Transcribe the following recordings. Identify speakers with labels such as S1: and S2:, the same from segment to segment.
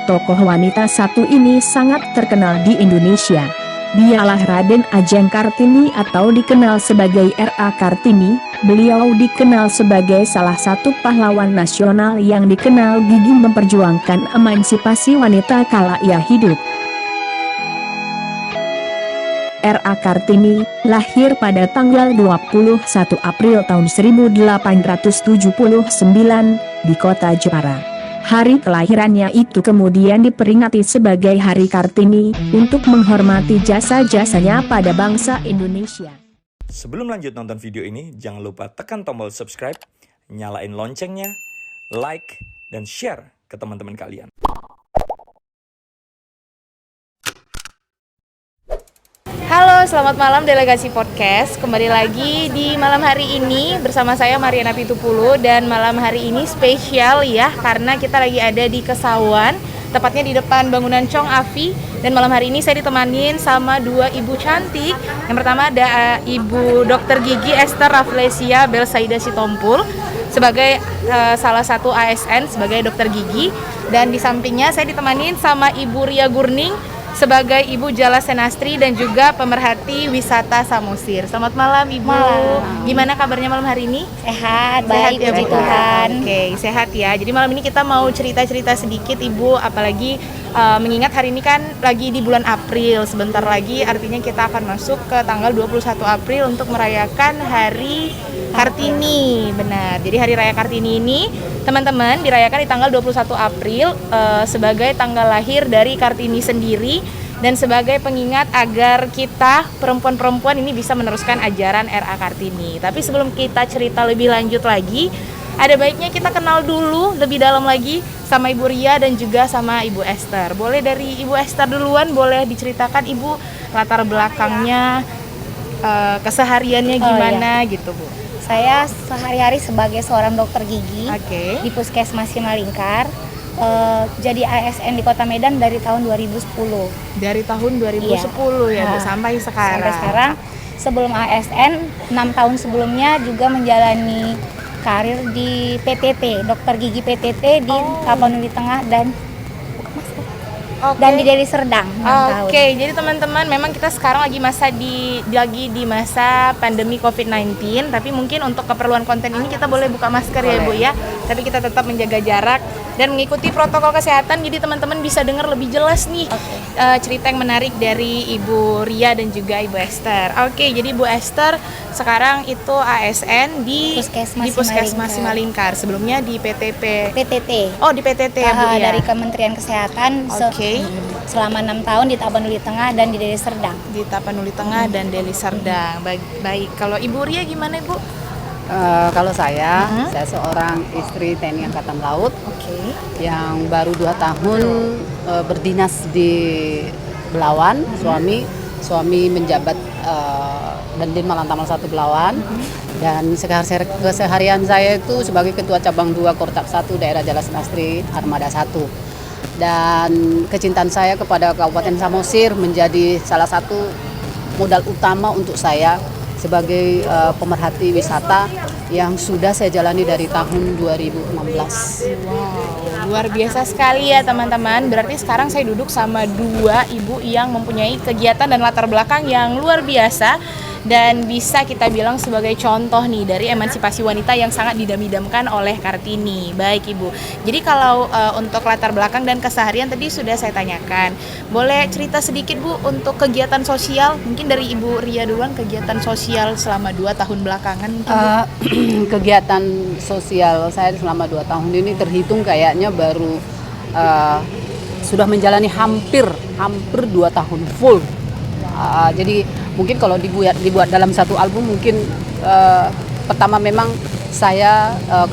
S1: tokoh wanita satu ini sangat terkenal di Indonesia. Dialah Raden Ajeng Kartini atau dikenal sebagai R.A. Kartini. Beliau dikenal sebagai salah satu pahlawan nasional yang dikenal gigih memperjuangkan emansipasi wanita kala ia hidup. R.A. Kartini lahir pada tanggal 21 April tahun 1879 di kota Jepara. Hari kelahirannya itu kemudian diperingati sebagai Hari Kartini untuk menghormati jasa-jasanya pada bangsa Indonesia.
S2: Sebelum lanjut nonton video ini, jangan lupa tekan tombol subscribe, nyalain loncengnya, like, dan share ke teman-teman kalian.
S3: Halo, selamat malam Delegasi Podcast. Kembali lagi di malam hari ini bersama saya Mariana Pitupulu. Dan malam hari ini spesial ya, karena kita lagi ada di Kesawan, tepatnya di depan bangunan Chong Afi. Dan malam hari ini saya ditemanin sama dua ibu cantik. Yang pertama ada Ibu Dr. Gigi Esther Rafflesia Belsaida Sitompul sebagai salah satu ASN sebagai dokter gigi. Dan di sampingnya saya ditemanin sama Ibu Ria Gurning sebagai Ibu Jala Senastri dan juga pemerhati wisata Samosir. Selamat malam Ibu.
S4: Malam.
S3: Gimana kabarnya malam hari ini?
S4: Sehat, baik,
S3: ya,
S4: puji
S3: Bu?
S4: Tuhan.
S3: Oke, sehat ya. Jadi malam ini kita mau cerita-cerita sedikit Ibu, apalagi mengingat hari ini kan lagi di bulan April. Sebentar lagi artinya kita akan masuk ke tanggal 21 April untuk merayakan Hari Kartini. Benar. Jadi Hari Raya Kartini ini teman-teman dirayakan di tanggal 21 April sebagai tanggal lahir dari Kartini sendiri dan sebagai pengingat agar kita perempuan-perempuan ini bisa meneruskan ajaran R.A. Kartini. Tapi sebelum kita cerita lebih lanjut lagi, ada baiknya kita kenal dulu lebih dalam lagi sama Ibu Ria dan juga sama Ibu Esther. Boleh dari Ibu Esther duluan, boleh diceritakan Ibu latar belakangnya, kesehariannya gimana gitu Bu.
S4: Saya sehari-hari sebagai seorang dokter gigi
S3: Oke.
S4: di Puskesmas Simalingkar, jadi ASN di Kota Medan dari tahun 2010.
S3: Dari tahun 2010 ya Bu, sampai sekarang.
S4: Sampai sekarang. Sebelum ASN, 6 tahun sebelumnya juga menjalani karir di PTT, dokter gigi PTT di Tapanuli Tengah dan di Deli Serdang 6 tahun.
S3: Oke, jadi teman-teman memang kita sekarang lagi di masa pandemi COVID-19, tapi mungkin untuk keperluan konten ini kita boleh buka masker ya Bu ya. Tapi kita tetap menjaga jarak dan mengikuti protokol kesehatan, jadi teman-teman bisa dengar lebih jelas nih cerita yang menarik dari Ibu Ria dan juga Ibu Esther. Oke, jadi Ibu Esther sekarang itu ASN di Puskesmas Simalingkar. Sebelumnya di PTT. Oh, di PTT ya Bu ya.
S4: Dari Kementerian Kesehatan. Selama 6 tahun di Tapanuli Tengah dan di Deli Serdang.
S3: Di Tapanuli Tengah dan Deli Serdang. Baik. Kalau Ibu Ria gimana Ibu?
S5: Kalau saya seorang istri TNI Angkatan Laut yang baru 2 tahun berdinas di Belawan. Suami menjabat Dandim Malantamal 1 Belawan. Dan keseharian saya itu sebagai Ketua Cabang 2 Kortab 1 Daerah Jala Senastri Armada 1. Dan kecintaan saya kepada Kabupaten Samosir menjadi salah satu modal utama untuk saya sebagai pemerhati wisata yang sudah saya jalani dari tahun 2016.
S3: Wow, luar biasa sekali ya teman-teman. Berarti sekarang saya duduk sama dua ibu yang mempunyai kegiatan dan latar belakang yang luar biasa dan bisa kita bilang sebagai contoh nih dari emansipasi wanita yang sangat didam-idamkan oleh Kartini. Baik Ibu. Jadi kalau untuk latar belakang dan keseharian tadi sudah saya tanyakan. Boleh cerita sedikit Bu untuk kegiatan sosial? Mungkin dari Ibu Ria duluan, kegiatan sosial selama 2 tahun belakangan.
S5: Kegiatan sosial saya selama 2 tahun ini terhitung kayaknya baru sudah menjalani hampir 2 tahun full. Jadi mungkin kalau dibuat dalam satu album mungkin pertama memang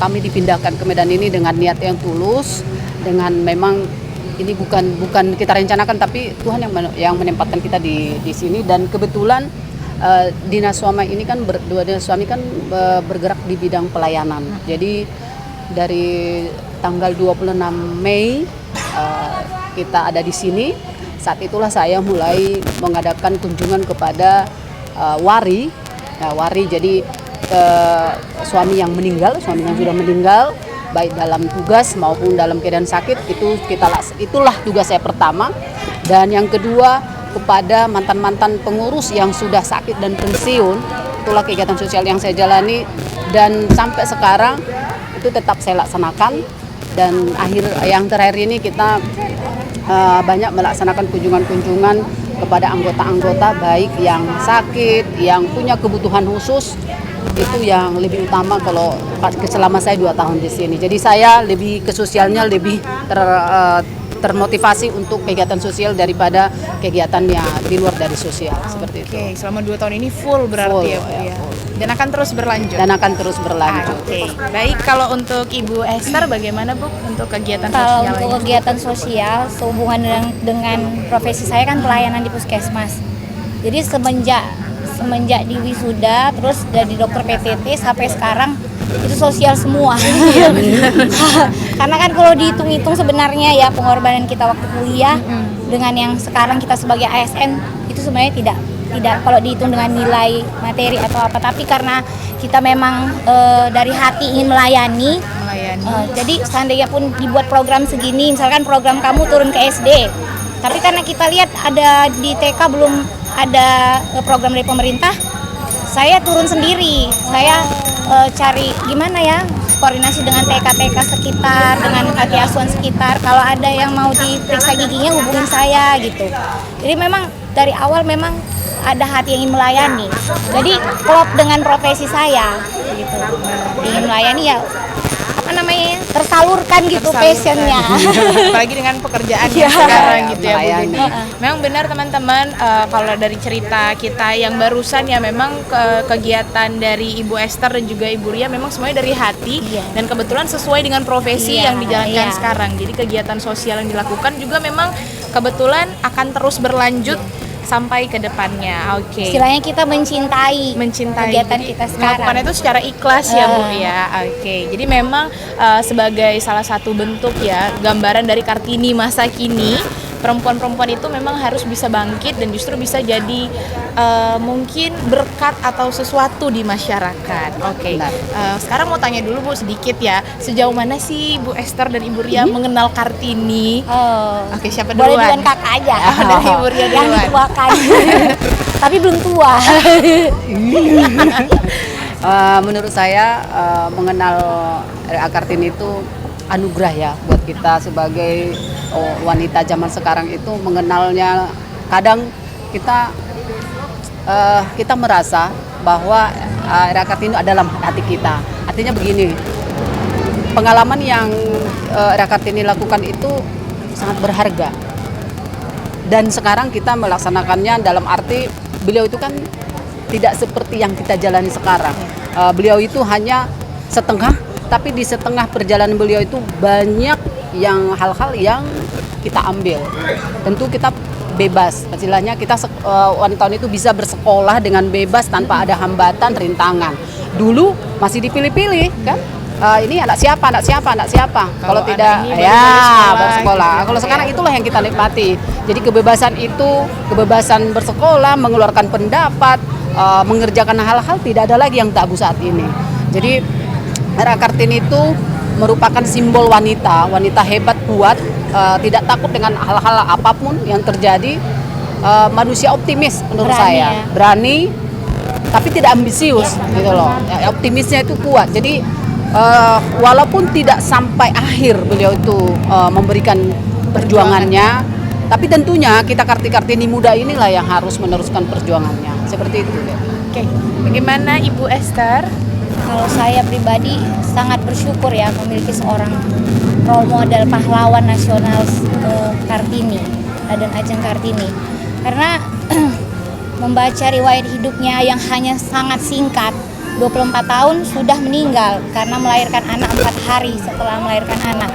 S5: kami dipindahkan ke Medan ini dengan niat yang tulus, dengan memang ini bukan kita rencanakan tapi Tuhan yang menempatkan kita di sini. Dan kebetulan dinas suami ini kan bergerak di bidang pelayanan. Jadi dari tanggal 26 Mei kita ada di sini. Saat itulah saya mulai mengadakan kunjungan kepada wari. Nah, wari jadi suami yang sudah meninggal baik dalam tugas maupun dalam keadaan sakit, itulah tugas saya pertama. Dan yang kedua, kepada mantan-mantan pengurus yang sudah sakit dan pensiun, itulah kegiatan sosial yang saya jalani dan sampai sekarang itu tetap saya laksanakan. Dan yang terakhir ini kita banyak melaksanakan kunjungan-kunjungan kepada anggota-anggota baik yang sakit, yang punya kebutuhan khusus. Itu yang lebih utama kalau selama saya 2 tahun di sini. Jadi saya lebih ke sosialnya lebih termotivasi untuk kegiatan sosial daripada kegiatannya di luar dari sosial, seperti itu.
S3: Oke, selama 2 tahun ini full berarti
S5: Full,
S3: ya Bu
S5: ya,
S3: ya.
S5: full.
S3: Dan akan terus berlanjut.
S5: Oke.
S3: Baik, kalau untuk Ibu Esther bagaimana Bu untuk kegiatan
S4: Kalau
S3: sosialnya?
S4: untuk kegiatan sosial sehubungan dengan profesi saya kan pelayanan di puskesmas. Jadi semenjak di wisuda terus dari dokter PTT sampai sekarang itu sosial semua. Karena kan kalau dihitung-hitung sebenarnya ya pengorbanan kita waktu kuliah dengan yang sekarang kita sebagai ASN itu sebenarnya tidak kalau dihitung dengan nilai materi atau apa, tapi karena kita memang dari hati ingin melayani. Jadi seandainya pun dibuat program segini, misalkan program kamu turun ke SD, tapi karena kita lihat ada di TK belum ada program dari pemerintah, saya turun sendiri. Saya cari gimana ya koordinasi dengan TK-TK sekitar, dengan panti asuhan sekitar. Kalau ada yang mau diperiksa giginya hubungin saya gitu. Jadi memang dari awal memang ada hati yang ingin melayani. Jadi klop dengan profesi saya gitu. Ingin melayani ya tersalurkan gitu passionnya.
S3: Apalagi dengan pekerjaan yang sekarang gitu ya Bu Dini.
S5: melayani.
S3: Memang benar teman-teman, kalau dari cerita kita yang barusan ya memang kegiatan dari Ibu Esther dan juga Ibu Ria memang semuanya dari hati dan kebetulan sesuai dengan profesi yang dijalankan sekarang. Jadi kegiatan sosial yang dilakukan juga memang kebetulan akan terus berlanjut sampai ke depannya. Oke.
S4: Istilahnya kita mencintai kegiatan
S3: Jadi,
S4: kita sekarang.
S3: melakukan itu secara ikhlas ya Bu ya. Oke. Jadi memang sebagai salah satu bentuk ya gambaran dari Kartini masa kini, perempuan-perempuan itu memang harus bisa bangkit dan justru bisa jadi mungkin berkat atau sesuatu di masyarakat. Oke. Sekarang mau tanya dulu Bu sedikit ya, sejauh mana sih Bu Esther dan Ibu Ria mengenal Kartini? Oke, siapa
S4: Boleh
S3: duluan?
S4: dengan kakak aja.
S3: Dari Ibu Ria
S4: Yang
S3: duluan.
S4: dituakan. Tapi belum tua.
S5: Menurut saya mengenal RA Kartini itu anugerah ya buat kita sebagai wanita zaman sekarang itu mengenalnya. Kadang kita merasa bahwa RA Kartini adalah hati kita. Artinya begini, pengalaman yang RA Kartini lakukan itu sangat berharga. Dan sekarang kita melaksanakannya dalam arti beliau itu kan tidak seperti yang kita jalani sekarang. Beliau itu hanya setengah, tapi di setengah perjalanan beliau itu banyak hal-hal yang kita ambil. Tentu kita bebas, istilahnya kita wanita itu bisa bersekolah dengan bebas tanpa ada hambatan, rintangan. Dulu masih dipilih-pilih kan? Ini anak siapa. Kalau tidak ya bersekolah. Kalau sekarang itulah yang kita nikmati. Jadi kebebasan itu, kebebasan bersekolah, mengeluarkan pendapat, mengerjakan hal-hal tidak ada lagi yang tabu saat ini. Jadi RA Kartini itu merupakan simbol wanita hebat, kuat, tidak takut dengan hal-hal apapun yang terjadi. Manusia optimis menurut saya, berani, tapi tidak ambisius gitu loh. Optimisnya itu kuat. Jadi walaupun tidak sampai akhir beliau itu memberikan perjuangannya, tapi tentunya kita Kartini muda inilah yang harus meneruskan perjuangannya. Seperti itu.
S3: Oke. Bagaimana Ibu Esther?
S4: Kalau saya pribadi sangat bersyukur ya memiliki seorang role model pahlawan nasional Kartini, Raden Ajeng Kartini. Karena membaca riwayat hidupnya yang hanya sangat singkat, 24 tahun sudah meninggal karena melahirkan anak 4 hari setelah melahirkan anak.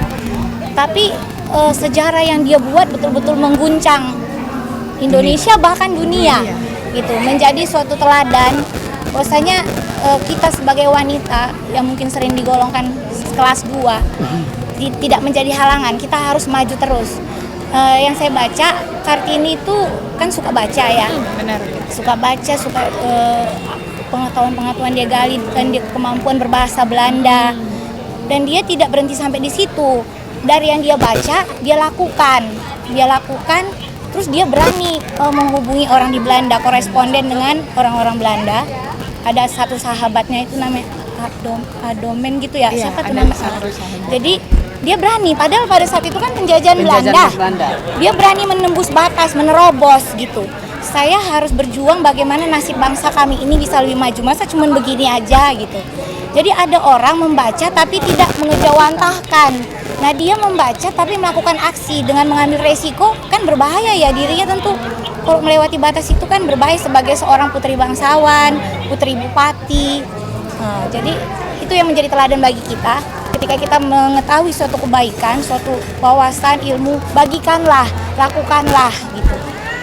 S4: Tapi sejarah yang dia buat betul-betul mengguncang Indonesia bahkan dunia gitu, menjadi suatu teladan bahwasanya kita sebagai wanita yang mungkin sering digolongkan kelas 2 tidak menjadi halangan, kita harus maju terus. Yang saya baca, Kartini itu kan suka baca ya,
S3: Benar.
S4: suka baca, suka pengetahuan dia gali dan dia kemampuan berbahasa Belanda. Dan dia tidak berhenti sampai di situ. Dari yang dia baca, dia lakukan, terus dia berani menghubungi orang di Belanda, koresponden dengan orang-orang Belanda. Ada satu sahabatnya itu namanya Adomen gitu ya,
S3: Iya,
S4: siapa tuh
S3: ada
S4: namanya?
S3: satu sahabat.
S4: Jadi dia berani, padahal pada saat itu kan penjajahan Belanda. Dia berani menembus batas, menerobos gitu. Saya harus berjuang bagaimana nasib bangsa kami ini bisa lebih maju. Masa cuma begini aja gitu. Jadi ada orang membaca tapi tidak mengejawantahkan. Nah dia membaca tapi melakukan aksi dengan mengambil resiko, kan berbahaya ya dirinya tentu. Kalau melewati batas itu kan berbahaya sebagai seorang putri bangsawan, putri bupati. Nah, jadi itu yang menjadi teladan bagi kita. Ketika kita mengetahui suatu kebaikan, suatu wawasan, ilmu, bagikanlah, lakukanlah gitu.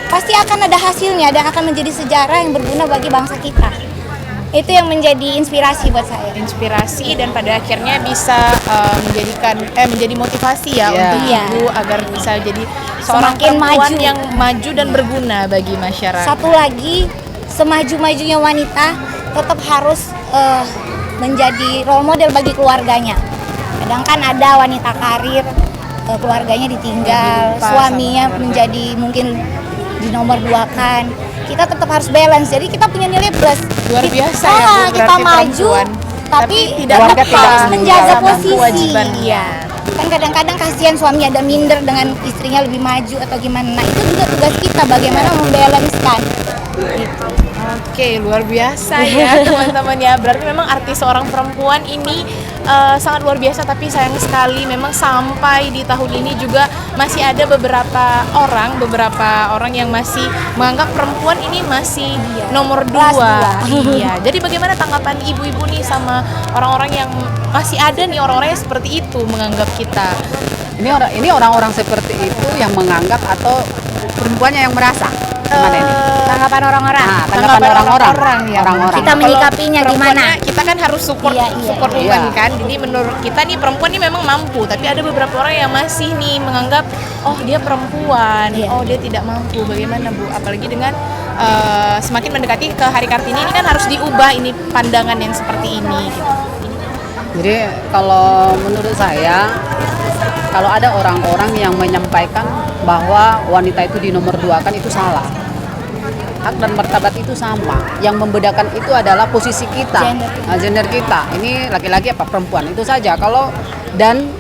S4: Pasti akan ada hasilnya dan akan menjadi sejarah yang berguna bagi bangsa kita. Itu yang menjadi inspirasi buat saya.
S3: Inspirasi dan pada akhirnya bisa menjadi motivasi ya untuk ibu agar bisa jadi seorang
S4: Semakin
S3: perempuan
S4: maju.
S3: yang maju dan berguna bagi masyarakat.
S4: Satu lagi, semaju-majunya wanita tetap harus menjadi role model bagi keluarganya. Kadang kan ada wanita karir, keluarganya ditinggal, suaminya menjadi mungkin di nomor 2-kan. Kita tetap harus balance, jadi kita punya nilai plus.
S3: Luar biasa ya Bu,
S4: kita
S3: berarti
S4: maju,
S3: perempuan.
S4: tapi
S3: tidak
S4: tetap
S3: lupa
S4: harus menjaga
S3: menjalankan
S4: posisi.
S3: kewajiban.
S4: Iya. Kan kadang-kadang kasihan suami ada minder dengan istrinya lebih maju atau gimana. Nah itu juga tugas kita bagaimana membalancekan. Gitu.
S3: Oke, luar biasa ya teman-teman ya. Berarti memang arti seorang perempuan ini sangat luar biasa, tapi sayang sekali memang sampai di tahun ini juga masih ada beberapa orang yang masih menganggap perempuan ini masih nomor 2. Iya. Jadi bagaimana tanggapan ibu-ibu nih sama orang-orang yang masih ada nih orang-orang yang seperti itu menganggap kita?
S5: Ini orang-orang seperti itu yang menganggap atau perempuannya yang merasa? Gimana ini?
S4: Tanggapan orang-orang.
S5: Tanggapan orang-orang.
S3: Ya.
S5: Orang-orang.
S4: Kita menyikapinya
S3: Kalau
S4: gimana?
S3: perempuannya, kita kan harus support woman
S5: Iya.
S3: kan. Jadi menurut kita nih perempuan nih memang mampu, tapi ada beberapa orang yang masih nih menganggap oh dia perempuan, oh dia tidak mampu. Bagaimana Bu? Apalagi dengan semakin mendekati ke Hari Kartini ini kan harus diubah ini pandangan yang seperti ini gitu.
S5: Jadi kalau menurut saya, kalau ada orang-orang yang menyampaikan bahwa wanita itu di nomor 2 kan itu salah. Hak dan martabat itu sama. Yang membedakan itu adalah posisi kita, gender kita. Ini laki-laki apa perempuan itu saja. Kalau dan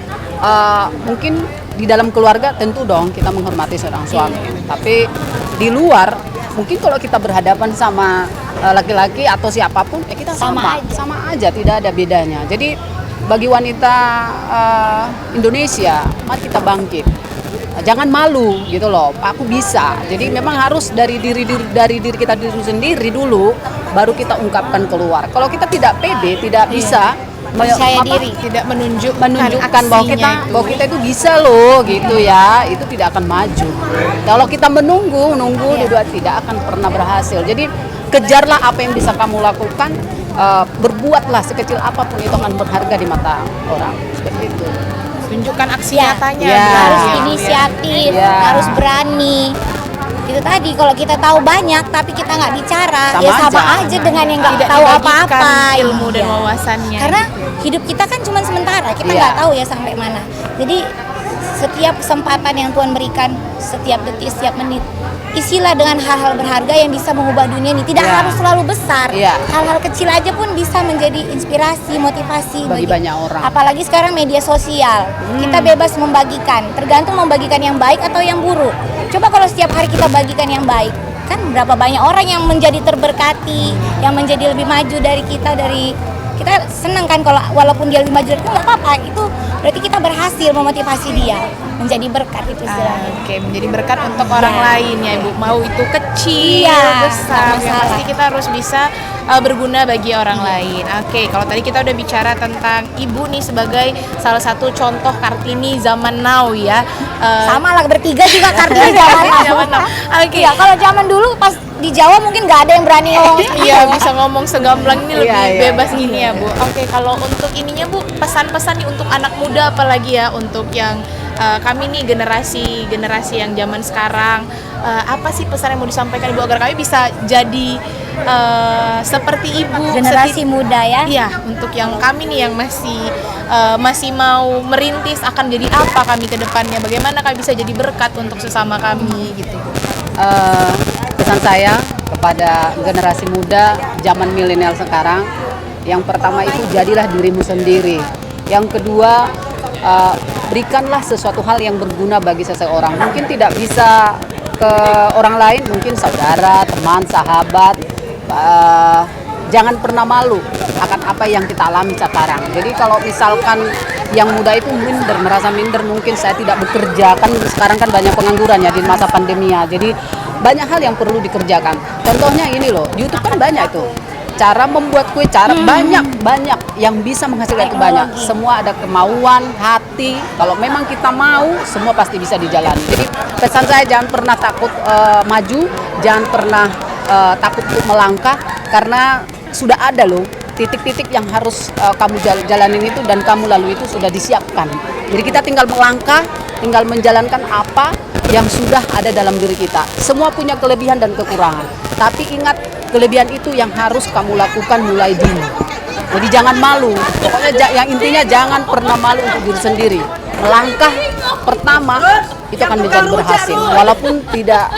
S5: mungkin di dalam keluarga tentu dong kita menghormati seorang suami. Tapi di luar mungkin kalau kita berhadapan sama laki-laki atau siapapun ya kita sama aja, tidak ada bedanya. Jadi bagi wanita Indonesia, mari kita bangkit. Jangan malu gitu loh. Aku bisa. Jadi memang harus dari diri kita sendiri dulu baru kita ungkapkan keluar. Kalau kita tidak pede, tidak bisa
S4: percaya diri,
S3: tidak menunjukkan
S5: bahwa kita itu bisa loh gitu ya, itu tidak akan maju. Kalau kita menunggu tidak akan pernah berhasil. Jadi kejarlah apa yang bisa kamu lakukan, berbuatlah sekecil apapun, itu akan berharga di mata orang. Seperti itu.
S3: tunjukkan aksi nyatanya.
S4: Harus inisiatif, harus berani. Itu tadi, kalau kita tahu banyak tapi kita nggak bicara, sama aja dengan yang nggak tahu apa-apa
S3: ilmu dan wawasannya.
S4: Karena hidup kita kan cuma sementara, kita nggak tahu ya sampai mana. Jadi setiap kesempatan yang Tuhan berikan, setiap detik, setiap menit, isilah dengan hal-hal berharga yang bisa mengubah dunia ini. Tidak harus selalu besar, hal-hal kecil aja pun bisa menjadi inspirasi, motivasi
S5: bagi banyak orang.
S4: Apalagi sekarang media sosial, kita bebas membagikan, tergantung membagikan yang baik atau yang buruk. Coba kalau setiap hari kita bagikan yang baik, kan berapa banyak orang yang menjadi terberkati, yang menjadi lebih maju dari kita. Kita senang kan kalau walaupun dia lebih maju dari kita, nggak apa-apa, itu berarti kita berhasil memotivasi dia menjadi berkat, itu istilahnya.
S3: Oke, menjadi berkat untuk orang lain ya Ibu, mau itu kecil, besar, yang pasti kita harus bisa berguna bagi orang lain. Oke, kalau tadi kita udah bicara tentang Ibu nih sebagai salah satu contoh Kartini zaman now ya.
S4: Sama lah, bertiga juga Kartini zaman now.
S3: Oke.
S4: Ya, kalau zaman dulu pas di Jawa mungkin nggak ada yang berani ngomong.
S3: Iya, bisa ngomong segamblang ini lebih bebas gini ya Bu. Oke, kalau untuk ininya Bu, pesan-pesan nih untuk anak muda apalagi ya, untuk yang kami nih generasi yang zaman sekarang, apa sih pesan yang mau disampaikan Ibu agar kami bisa jadi seperti ibu
S4: Generasi muda ya.
S3: Iya, untuk yang kami nih yang masih mau merintis akan jadi apa kami ke depannya, bagaimana kami bisa jadi berkat untuk sesama kami gitu.
S5: Pesan saya kepada generasi muda zaman milenial sekarang, yang pertama itu jadilah dirimu sendiri. Yang kedua, berikanlah sesuatu hal yang berguna bagi seseorang. Mungkin tidak bisa ke orang lain, mungkin saudara, teman, sahabat. Jangan pernah malu akan apa yang kita alami sekarang. Jadi kalau misalkan yang muda itu merasa minder, mungkin saya tidak bekerja, kan sekarang kan banyak pengangguran ya di masa pandemi ya. Jadi banyak hal yang perlu dikerjakan. Contohnya ini loh, di YouTube kan banyak itu cara membuat kue, cara banyak yang bisa menghasilkan itu banyak. Semua ada kemauan, hati. Kalau memang kita mau, semua pasti bisa dijalani. Jadi pesan saya, jangan pernah takut maju, jangan pernah takut untuk melangkah, karena sudah ada loh titik-titik yang harus kamu jalanin itu dan kamu lalui itu sudah disiapkan. Jadi kita tinggal melangkah, tinggal menjalankan apa yang sudah ada dalam diri kita. Semua punya kelebihan dan kekurangan, tapi ingat, kelebihan itu yang harus kamu lakukan mulai dini. Jadi jangan malu. Pokoknya yang intinya jangan pernah malu untuk diri sendiri. Melangkah pertama itu akan menjadi berhasil, walaupun tidak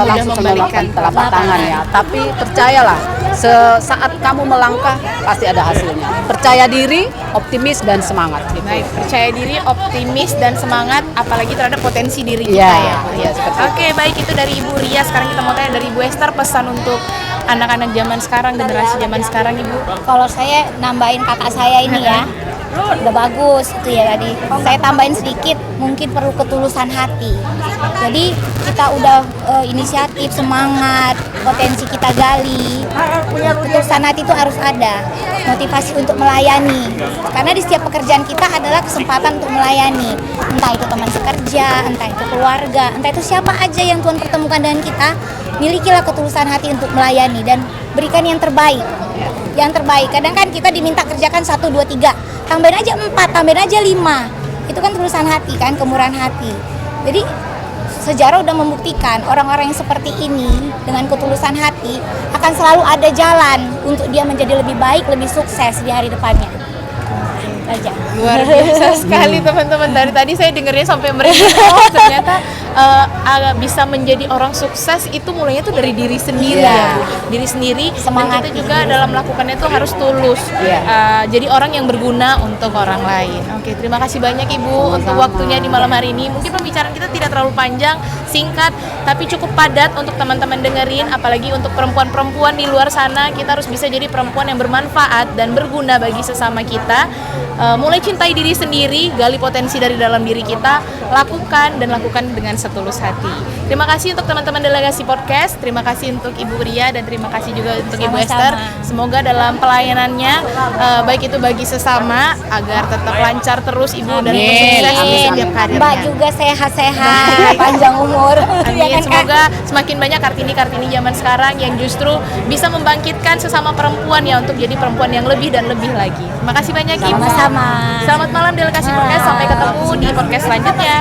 S5: langsung mengembalikan telapak tangan ya. Tapi percayalah, saat kamu melangkah pasti ada hasilnya. Percaya diri, optimis dan semangat.
S3: Baik, percaya diri, optimis dan semangat, apalagi terhadap potensi diri kita ya. Oke, baik, itu dari Ibu Ria. Sekarang kita mau tanya dari Ibu Esther, pesan untuk anak-anak zaman sekarang, generasi zaman sekarang, Ibu.
S4: Kalau saya nambahin kakak saya ini ya, udah bagus itu ya tadi. Saya tambahin sedikit, mungkin perlu ketulusan hati. Jadi kita udah inisiatif, semangat, potensi kita gali. Ketulusan hati itu harus ada, motivasi untuk melayani. Karena di setiap pekerjaan kita adalah kesempatan untuk melayani. Entah itu teman sekerja, entah itu keluarga, entah itu siapa aja yang Tuhan pertemukan dengan kita. Milikilah ketulusan hati untuk melayani dan berikan yang terbaik. Yang terbaik, kadang kan kita diminta kerjakan 1, 2, 3, tambahin aja 4, tambahin aja 5. Itu kan ketulusan hati kan, kemurahan hati. Jadi sejarah udah membuktikan orang-orang yang seperti ini dengan ketulusan hati akan selalu ada jalan untuk dia menjadi lebih baik, lebih sukses di hari depannya. Aja.
S3: Luar biasa sekali teman-teman. Dari tadi saya dengernya sampai merinding. Oh, ternyata bisa menjadi orang sukses itu mulainya tuh dari diri sendiri ya. Diri sendiri.
S4: Semangat
S3: dan kita juga dalam melakukannya itu harus tulus. Jadi orang yang berguna untuk orang lain. Oke, terima kasih banyak Ibu untuk waktunya di malam hari ini. Mungkin pembicaraan kita tidak terlalu panjang, singkat, tapi cukup padat untuk teman-teman dengerin. Apalagi untuk perempuan-perempuan di luar sana, kita harus bisa jadi perempuan yang bermanfaat dan berguna bagi sesama kita. Mulai cintai diri sendiri, gali potensi dari dalam diri kita, lakukan dengan setulus hati. Terima kasih untuk teman-teman delegasi podcast, terima kasih untuk Ibu Ria dan terima kasih juga untuk Ibu Esther. Semoga dalam pelayanannya baik itu bagi sesama agar tetap lancar terus Ibu dan sukses di setiap karirnya.
S4: Mbak juga sehat-sehat, panjang umur.
S3: Amin. Semoga semakin banyak Kartini zaman sekarang yang justru bisa membangkitkan sesama perempuan ya untuk jadi perempuan yang lebih dan lebih lagi. Terima kasih banyak Ibu.
S4: Sama-sama.
S3: Selamat malam delegasi podcast, sampai ketemu di podcast selanjutnya.